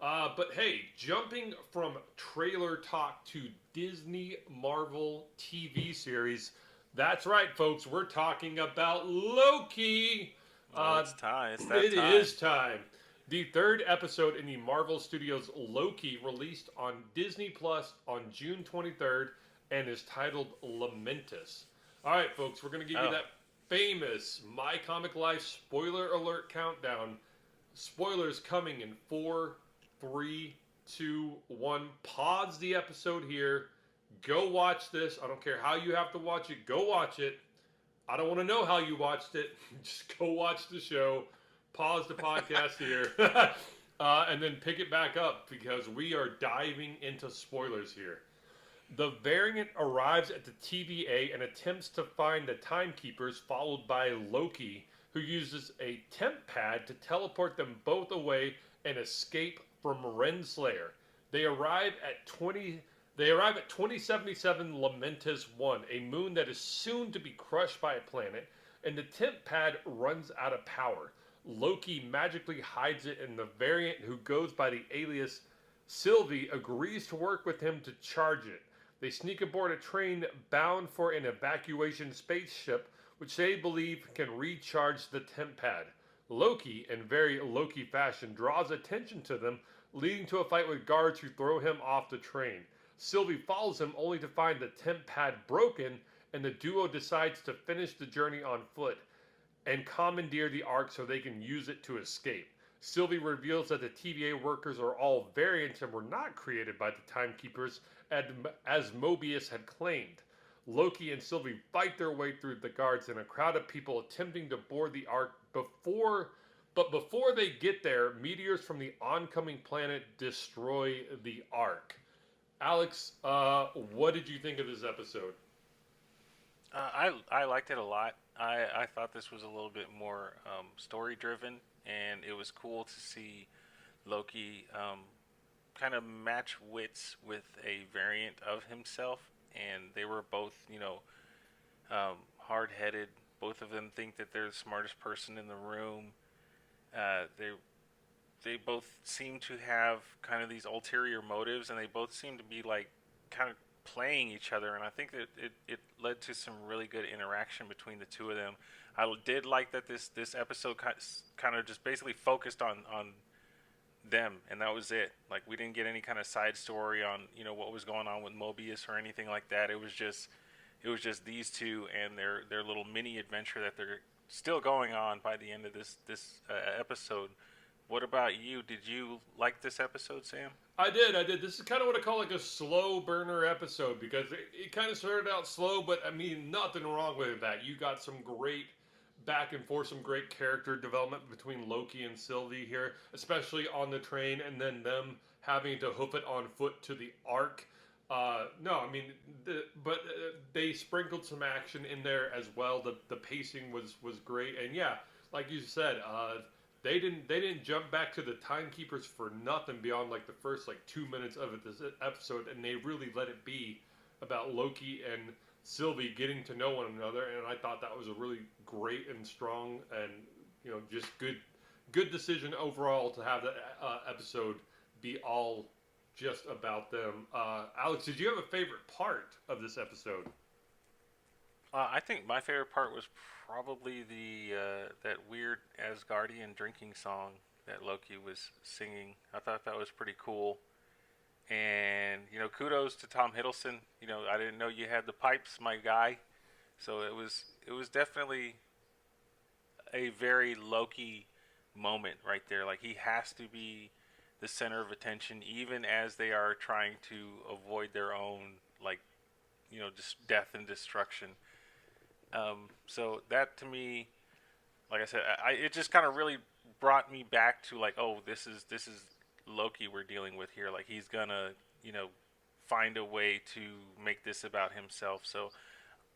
A: But hey, jumping from trailer talk to Disney Marvel TV series. That's right, folks. We're talking about Loki.
B: Oh, it's time. It's that
A: It
B: time.
A: is time. The third episode in the Marvel Studios Loki released on Disney Plus on June 23rd and is titled Lamentus. All right, folks, we're going to give you that famous My Comic Life spoiler alert countdown. Spoilers coming in 4, 3, 2, 1. Pause the episode here. Go watch this. I don't care how you have to watch it. Go watch it. I don't want to know how you watched it. Just go watch the show. Pause the podcast here. And then pick it back up because we are diving into spoilers here. The variant arrives at the TVA and attempts to find the timekeepers, followed by Loki, who uses a temp pad to teleport them both away and escape from Renslayer. They arrive at 2077 Lamentus 1, a moon that is soon to be crushed by a planet, and the temp pad runs out of power. Loki magically hides it, and the variant, who goes by the alias Sylvie, agrees to work with him to charge it. They sneak aboard a train bound for an evacuation spaceship, which they believe can recharge the temp pad. Loki, in very Loki fashion, draws attention to them, leading to a fight with guards who throw him off the train. Sylvie follows him only to find the temp pad broken, and the duo decides to finish the journey on foot and commandeer the Ark so they can use it to escape. Sylvie reveals that the TVA workers are all variants and were not created by the Timekeepers, as Mobius had claimed. Loki and Sylvie fight their way through the guards and a crowd of people attempting to board the Ark before they get there, meteors from the oncoming planet destroy the Ark. Alex, what did you think of this episode?
B: I liked it a lot. I thought this was a little bit more story driven, and it was cool to see Loki kind of match wits with a variant of himself, and they were both, hard headed. Both of them think that they're the smartest person in the room. They both seem to have kind of these ulterior motives, and they both seem to be like kind of playing each other, and I think that it led to some really good interaction between the two of them. I did like that this episode kind of just basically focused on them, and that was it. Like, we didn't get any kind of side story on what was going on with Mobius or anything like that. It was just these two and their little mini adventure that they're still going on by the end of this episode. What about you? Did you like this episode, Sam?
A: I did. This is kind of what I call like a slow burner episode because it kind of started out slow, but I mean, nothing wrong with that. You got some great back and forth, some great character development between Loki and Sylvie here, especially on the train, and then them having to hoof it on foot to the Ark. No, I mean, they sprinkled some action in there as well. The pacing was great, and yeah, like you said, they didn't jump back to the timekeepers for nothing beyond like the first like 2 minutes of it this episode, and they really let it be about Loki and Sylvie getting to know one another, and I thought that was a really great and strong and just good decision overall to have the episode be all just about them. Alex, did you have a favorite part of this episode?
B: I think my favorite part was probably the that weird Asgardian drinking song that Loki was singing. I thought that was pretty cool. And kudos to Tom Hiddleston. I didn't know you had the pipes, my guy. So it was definitely a very Loki moment right there. Like, he has to be the center of attention, even as they are trying to avoid their own, like, just death and destruction. So that, to me, like I said, it just kind of really brought me back to like, oh, this is Loki we're dealing with here. Like he's gonna, you know, find a way to make this about himself. So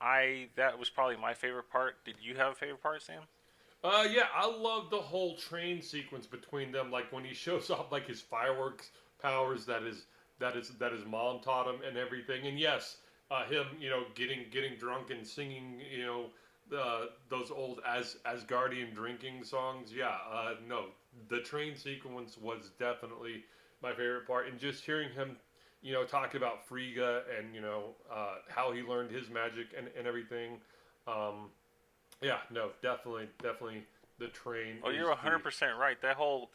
B: that was probably my favorite part. Did you have a favorite part, Sam?
A: Yeah, I love the whole train sequence between them. Like when he shows off like his fireworks powers that his mom taught him and everything. And yes, him getting drunk and singing those old Asgardian drinking songs. Yeah, no, the train sequence was definitely my favorite part. And just hearing him talking about Frigga and how he learned his magic and everything. Yeah, no, definitely, the train
B: Oh,
A: is
B: you're
A: the.
B: 100% right. That whole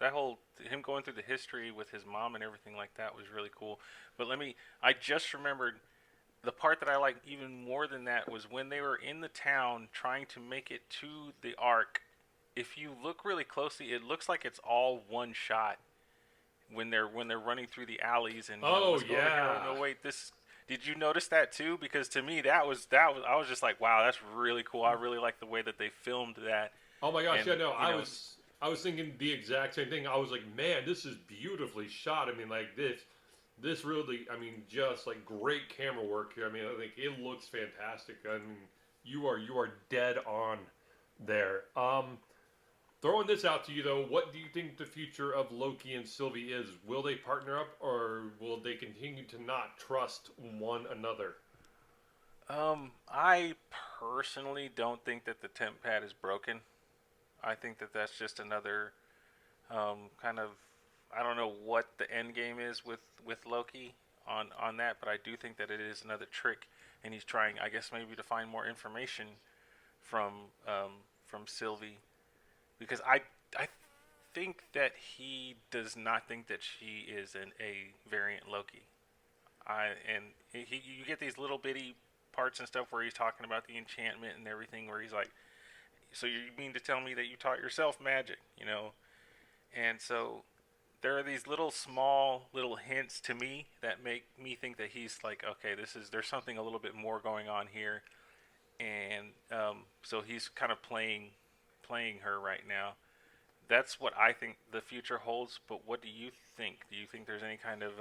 B: him going through the history with his mom and everything like that was really cool. But I just remembered the part that I liked even more than that was when they were in the town trying to make it to the Ark. If you look really closely, it looks like it's all one shot when they're running through the alleys and
A: Oh
B: let's go over here. Oh
A: yeah.
B: no, wait, this. Did you notice that too? Because to me, I was just like, wow, that's really cool. I really like the way that they filmed that,
A: Oh my gosh,
B: and
A: yeah, no,
B: you know,
A: I was thinking the exact same thing. I was like, man, this is beautifully shot. I mean, like this really, I mean, just like great camera work here. I mean, I think it looks fantastic. I mean, you are dead on there. Throwing this out to you though, what do you think the future of Loki and Sylvie is? Will they partner up, or will they continue to not trust one another?
B: I personally don't think that the temp pad is broken. I think that that's just another kind of I don't know what the end game is with Loki on that, but I do think that it is another trick, and he's trying, I guess, maybe to find more information from from Sylvie because I think that he does not think that she is a variant Loki. And you get these little bitty parts and stuff where he's talking about the enchantment and everything, where he's like, "So you mean to tell me that you taught yourself magic?" You know, and so there are these little small little hints to me that make me think that he's like, okay, there's something a little bit more going on here, and so he's kind of playing her right now. That's what I think the future holds. But what do you think? Do you think there's any kind of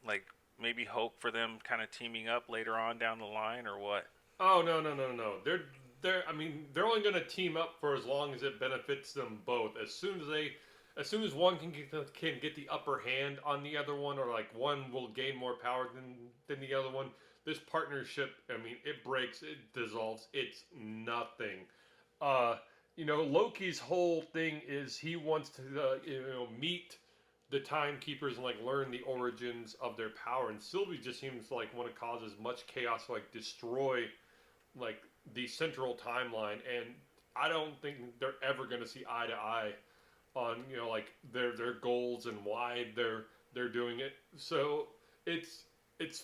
B: like maybe hope for them kind of teaming up later on down the line, or what?
A: Oh no. They're I mean they're only going to team up for as long as it benefits them both. As soon as one can get the upper hand on the other one, or like one will gain more power than the other one, this partnership, I mean, it breaks, it dissolves, it's nothing. Uh, Loki's whole thing is he wants to meet the timekeepers and like learn the origins of their power, and Sylvie just seems to like want to cause as much chaos, like destroy like the central timeline. And I don't think they're ever going to see eye to eye on like their goals and why they're doing it. So it's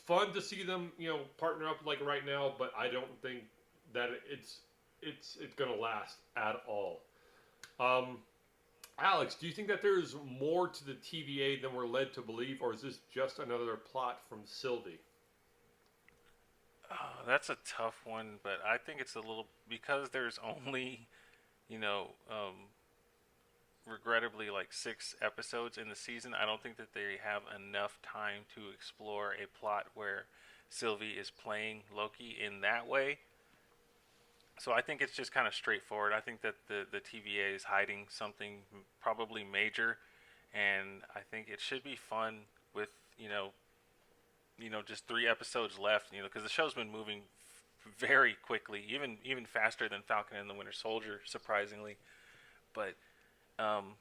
A: fun to see them partner up like right now, but I don't think that it's going to last at all. um Alex, do you think that there's more to the TVA than we're led to believe, or is this just another plot from Sylvie?
B: Oh, that's a tough one, but I think it's a little because there's only you know regrettably like 6 episodes in the season. I don't think that they have enough time to explore a plot where Sylvie is playing Loki in that way. So I think it's just kind of straightforward. I think that the TVA is hiding something probably major, and I think it should be fun with just 3 episodes left. Because the show's been moving very quickly, even faster than Falcon and the Winter Soldier, surprisingly. But um,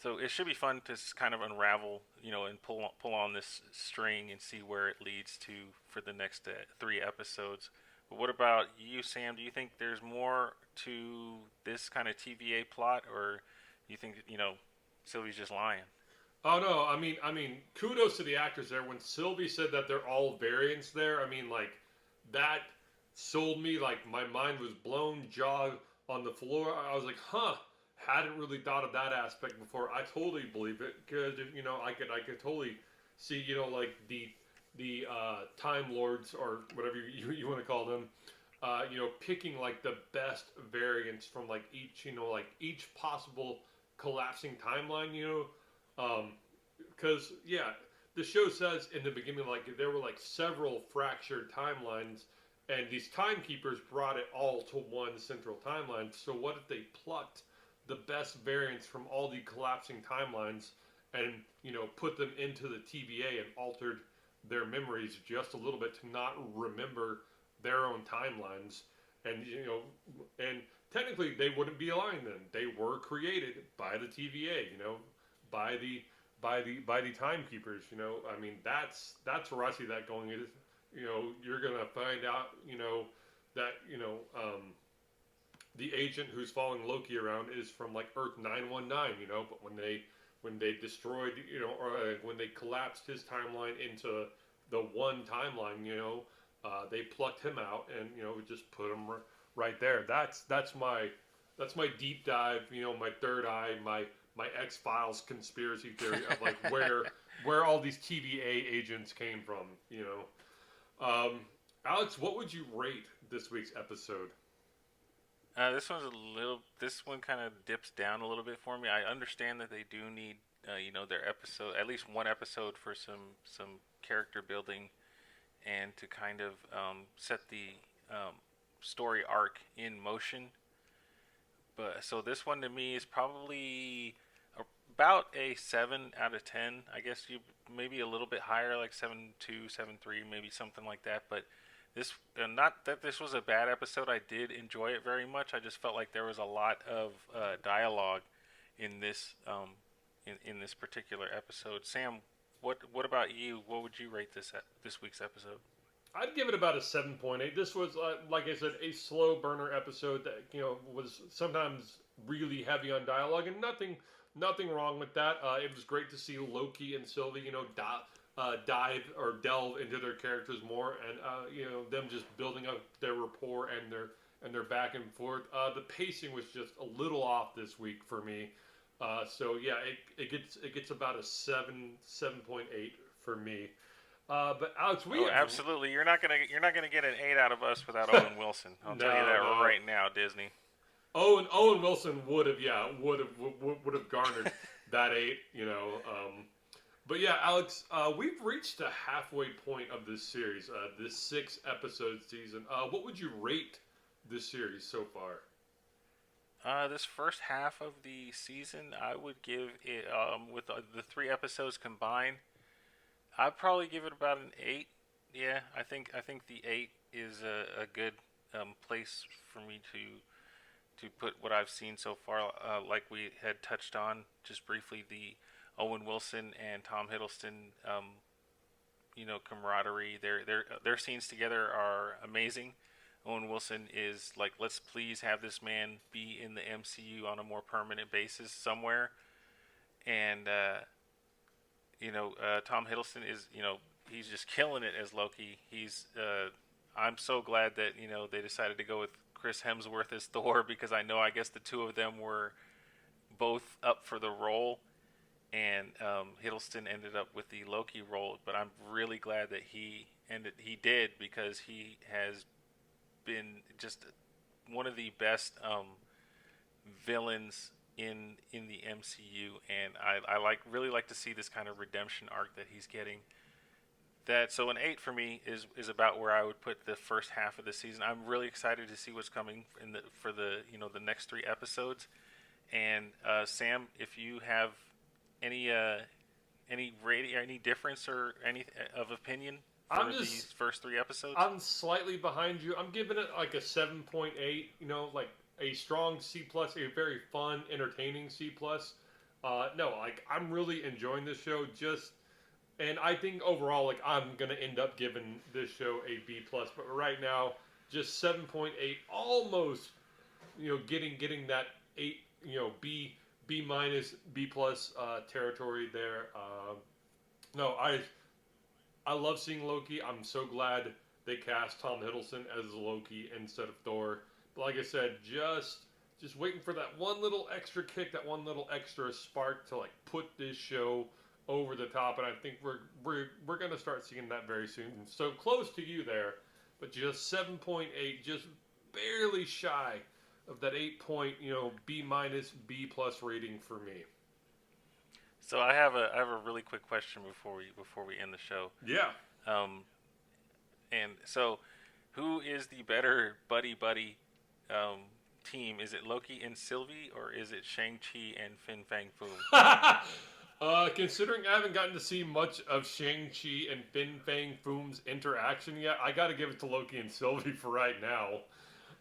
B: so it should be fun to kind of unravel, and pull on this string and see where it leads to for the next 3 episodes. But what about you, Sam? Do you think there's more to this kind of TVA plot, or you think Sylvie's just lying?
A: Oh no, I mean, kudos to the actors there. When Sylvie said that they're all variants there, I mean, like that sold me. Like my mind was blown, jaw on the floor. I was like, huh. Hadn't really thought of that aspect before. I totally believe it because I could totally see like the Time Lords or whatever you want to call them, picking like the best variants from like each possible collapsing timeline, because the show says in the beginning like there were like several fractured timelines, and these timekeepers brought it all to one central timeline. So what if they plucked the best variants from all the collapsing timelines and put them into the TVA and altered their memories just a little bit to not remember their own timelines, and technically they wouldn't be aligned then. They were created by the TVA, by the timekeepers. I mean, that's where I see that going. Is you're gonna find out that the agent who's following Loki around is from like Earth 919. But when they destroyed, or when they collapsed his timeline into the one timeline, they plucked him out and just put him right there. That's my deep dive. My third eye, my X-Files conspiracy theory of like where all these TVA agents came from. Alex, what would you rate this week's episode?
B: This one kind of dips down a little bit for me. I understand that they do need, their episode, at least one episode for some character building, and to kind of set the story arc in motion. But so this one to me is probably about a 7 out of 10. I guess you maybe a little bit higher, like 7.2, 7.3, maybe something like that. But this, not that this was a bad episode. I did enjoy it very much. I just felt like there was a lot of dialogue in this in this particular episode. Sam, what about you? What would you rate this week's episode?
A: I'd give it about a 7.8. This was, like I said, a slow burner episode that was sometimes really heavy on dialogue, and nothing wrong with that. It was great to see Loki and Sylvie, dive or delve into their characters more, and them just building up their rapport and their back and forth. The pacing was just a little off this week for me. So yeah, it gets about a 7.8 for me. But Alex,
B: absolutely. You're not gonna get an 8 out of us without Owen Wilson. I'll tell you that right now, Disney.
A: Owen Wilson would have garnered that 8. But yeah, Alex, we've reached the halfway point of this series, this 6-episode season. What would you rate this series so far?
B: This first half of the season, I would give it, with the 3 episodes combined, I'd probably give it about an 8. Yeah, I think the 8 is a good place for me to put what I've seen so far. Like we had touched on just briefly, the Owen Wilson and Tom Hiddleston, camaraderie. Their scenes together are amazing. Owen Wilson is like, let's please have this man be in the MCU on a more permanent basis somewhere, and Tom Hiddleston is, he's just killing it as Loki. I'm so glad that they decided to go with Chris Hemsworth as Thor, because I guess the two of them were both up for the role, and Hiddleston ended up with the Loki role. But I'm really glad that he did, because he has been just one of the best villains in the MCU, and I really like to see this kind of redemption arc that he's getting. So an 8 for me is about where I would put the first half of the season. I'm really excited to see what's coming for the next 3 episodes. And Sam, if you have any difference or any of opinion for these first 3 episodes?
A: I'm slightly behind you. I'm giving it like a 7.8. Like a strong C+, a very fun, entertaining C+. I'm really enjoying this show. And I think overall, like, I'm gonna end up giving this show a B+. But right now, just 7.8, almost, getting that 8, B minus, B plus territory there. I love seeing Loki. I'm so glad they cast Tom Hiddleston as Loki instead of Thor. But like I said, just waiting for that one little extra kick, that one little extra spark to like put this show over the top, and I think we're gonna start seeing that very soon. So close to you there. but just 7.8, just barely shy of that 8 point, B minus, B plus rating for me.
B: So I have a really quick question before we end the show.
A: Yeah.
B: And so, who is the better buddy team? Is it Loki and Sylvie, or is it Shang-Chi and Fang Foom?
A: Considering I haven't gotten to see much of Shang-Chi and Fang Foom's interaction yet, I got to give it to Loki and Sylvie for right now.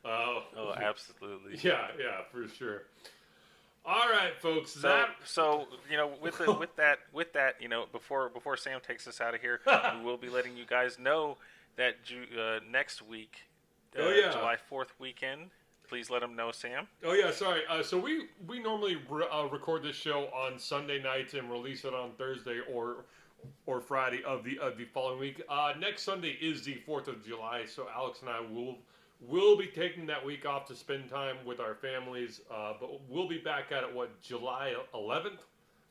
B: Oh, absolutely.
A: Yeah, for sure. All right, folks.
B: So with that, before Sam takes us out of here, we will be letting you guys know that next week, July 4th weekend. Please let them know, Sam.
A: Oh yeah, sorry. So we normally record this show on Sunday nights and release it on Thursday or Friday of the following week. Next Sunday is the 4th of July, so Alex and I will be taking that week off to spend time with our families. But we'll be back at it, July 11th,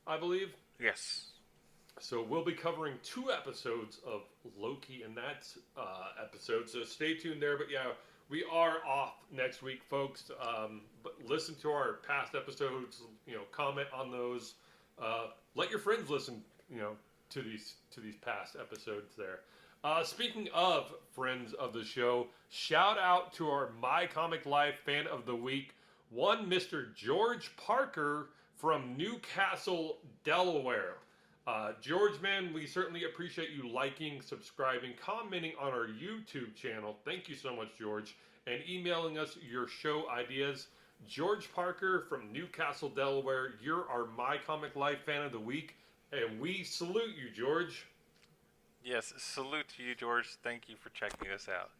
A: I believe?
B: Yes.
A: So we'll be covering 2 episodes of Loki in that episode, so stay tuned there. But yeah, we are off next week, folks. But listen to our past episodes, comment on those. Let your friends listen, to these past episodes there. Speaking of friends of the show, shout out to our My Comic Life fan of the week, one Mr. George Parker from Newcastle, Delaware. George, man, we certainly appreciate you liking, subscribing, commenting on our YouTube channel. Thank you so much, George. And emailing us your show ideas. George Parker from Newcastle, Delaware, you're our My Comic Life fan of the week. And we salute you, George.
B: Yes, salute to you, George. Thank you for checking us out.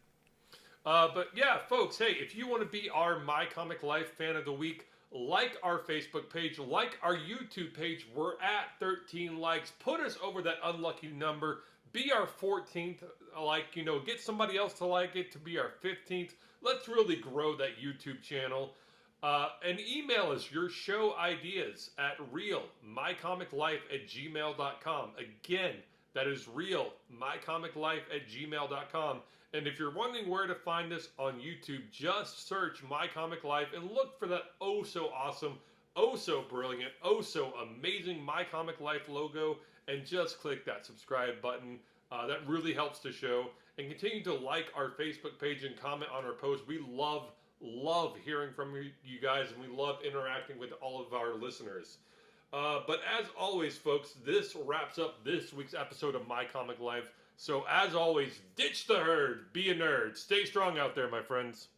A: But yeah, folks, hey, if you want to be our My Comic Life fan of the week, like our Facebook page, like our YouTube page. We're at 13 likes. Put us over that unlucky number. Be our 14th like, get somebody else to like it to be our 15th. Let's really grow that YouTube channel. And email us your show ideas at realmycomiclife@gmail.com. Again, that is realmycomiclife@gmail.com. And if you're wondering where to find us on YouTube, just search My Comic Life and look for that oh so awesome, oh so brilliant, oh so amazing My Comic Life logo, and just click that subscribe button. That really helps the show. And continue to like our Facebook page and comment on our posts. We love hearing from you guys, and we love interacting with all of our listeners. But as always, folks, this wraps up this week's episode of My Comic Life. So as always, ditch the herd, be a nerd. Stay strong out there, my friends.